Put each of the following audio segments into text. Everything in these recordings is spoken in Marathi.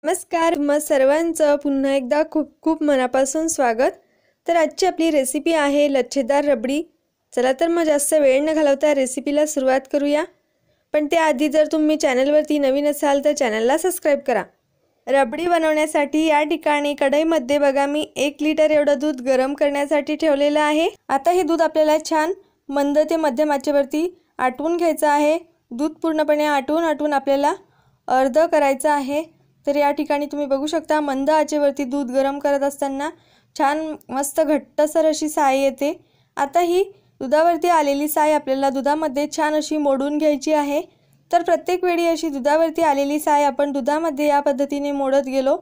नमस्कार सर्वांचं पुन्हा एकदा खूप खूप मनापासून स्वागत। तर आजची आपली रेसिपी आहे लच्छेदार रबडी। चला तर मग जास्त वेळ न घालवता रेसिपीला सुरुवात करूया। पण त्याआधी जर तुम्ही चॅनलवरती नवीन असाल तर चॅनलला सबस्क्राइब करा। रबडी बनवण्यासाठी या ठिकाणी कढईमध्ये बघा मी 1 लिटर एवढं दूध गरम करण्यासाठी ठेवलेलं आहे। आता हे दूध आपल्याला छान मंद ते मध्यम आचेवरती आटवून घ्यायचं आहे। दूध पूर्णपणे आटवून आपल्याला अर्ध करायचं आहे। तर या ठिकाणी तुम्ही बघू शकता मंद आचेवरती दूध गरम करत असताना छान मस्त घट्टसर अशी साय येते। आता ही दुधावरती आलेली साय आपल्याला दुधामध्ये छान अशी मोडून घ्यायची आहे। तर प्रत्येक वेळी अशी दुधावरती आलेली साय आपण दुधामध्ये या पद्धतीने मोडत गेलो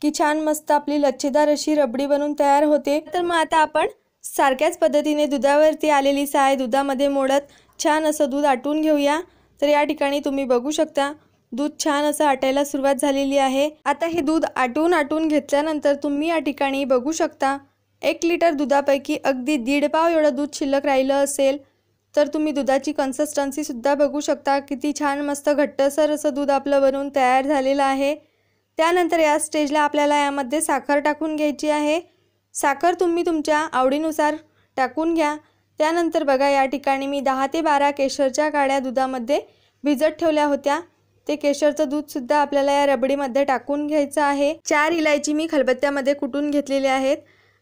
की छान मस्त आपली लच्छेदार अशी रबडी बनून तयार होते। तर मग आता आपण सारख्याच पद्धतीने दुधावरती आलेली साय दुधामध्ये मोडत छान असं दूध आटवून घेऊया। तर या ठिकाणी तुम्ही बघू शकता दूध छान असं आटायला सुरुवात झालेली आहे। आता हे दूध आटवून घेतल्यानंतर तुम्ही या ठिकाणी बघू शकता 1 लिटर दुधापैकी अगदी 1.5 पाव एवढं दूध शिल्लक राहिलं असेल। तर तुम्ही दुधाची कन्सिस्टन्सी सुद्धा बघू शकता किती छान मस्त घट्टसर असं दूध आपलं बनवून तयार झालेलं आहे। त्यानंतर या स्टेजला आपल्याला यामध्ये साखर टाकून घ्यायची आहे। साखर तुम्ही तुमच्या आवडीनुसार टाकून घ्या। त्यानंतर बघा या ठिकाणी मी 10 ते 12 केशरच्या काड्या दुधामध्ये भिजत ठेवल्या होत्या। ते केशरचं दूध सुद्धा आपल्याला या रबडीमध्ये टाकून घ्यायचं आहे। 4 इलायची मी खलबत्त्यामध्ये कुटून घेतलेल्या आहेत।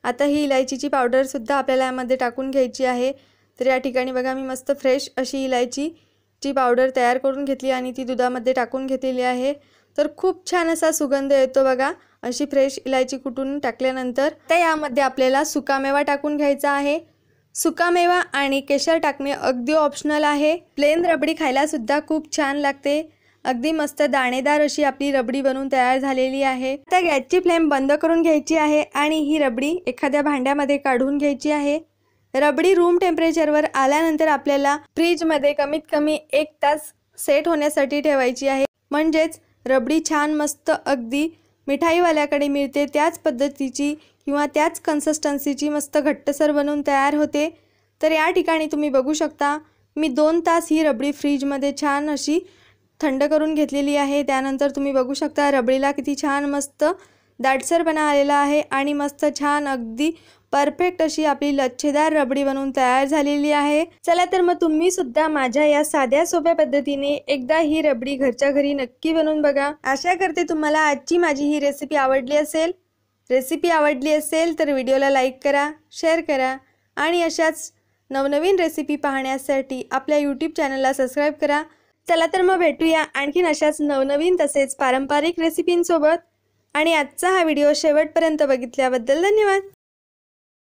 आता ही इलायचीची पावडर सुद्धा आपल्याला यामध्ये टाकून घ्यायची आहे। तर या ठिकाणी बघा मी मस्त फ्रेश अशी इलायचीची पावडर तयार करून घेतली आणि ती दुधामध्ये टाकून घेतलेली आहे। तर खूप छान असा सुगंध येतो बघा अशी फ्रेश इलायची कुटून टाकल्यानंतर। तर यामध्ये आपल्याला सुकामेवा टाकून घ्यायचा आहे। सुकामेवा आणि केशर टाकणे अगदी ऑप्शनल आहे। प्लेन रबडी खायला सुद्धा खूप छान लागते। अगदी मस्त दाणेदार अशी आपली रबडी बनवून तयार झालेली आहे। आता गॅसची फ्लेम बंद करून घ्यायची आहे आणि ही रबडी एखाद्या भांड्यामध्ये काढून घ्यायची आहे। रबडी रूम टेम्परेचरवर आल्यानंतर आपल्याला फ्रीजमध्ये कमीत कमी 1 तास सेट होण्यासाठी ठेवायची आहे। म्हणजेच रबडी छान मस्त अगदी मिठाईवाल्याकडे मिळते त्याच पद्धतीची किंवा त्याच कन्सिस्टन्सीची मस्त घट्टसर बनवून तयार होते। तर या ठिकाणी तुम्ही बघू शकता मी 2 तास ही रबडी फ्रीजमध्ये छान अशी थंड करून घेतलेली आहे। त्यानंतर तुम्ही बघू शकता रबडीला किती छान मस्त दाटसरपणा आलेला आहे आणि मस्त छान अगदी परफेक्ट अशी आपली लच्छेदार रबडी बनवून तयार झालेली आहे। चला तर मग तुम्ही सुद्धा माझ्या या साध्या सोप्या पद्धतीने एकदा ही रबडी घरच्या घरी नक्की बनवून बघा। आशा करते तुम्हाला आजची माझी ही रेसिपी आवडली असेल। रेसिपी आवडली असेल तर व्हिडिओला लाईक करा, शेअर करा आणि अशाच नवनवीन रेसिपी पाहण्यासाठी आपल्या यूट्यूब चॅनलला सबस्क्राइब करा। चला तर मग भेटूया आणखीन अशाच नवनवीन तसेच पारंपरिक रेसिपींसोबत। आणि आजचा हा व्हिडिओ शेवटपर्यंत बघितल्याबद्दल धन्यवाद।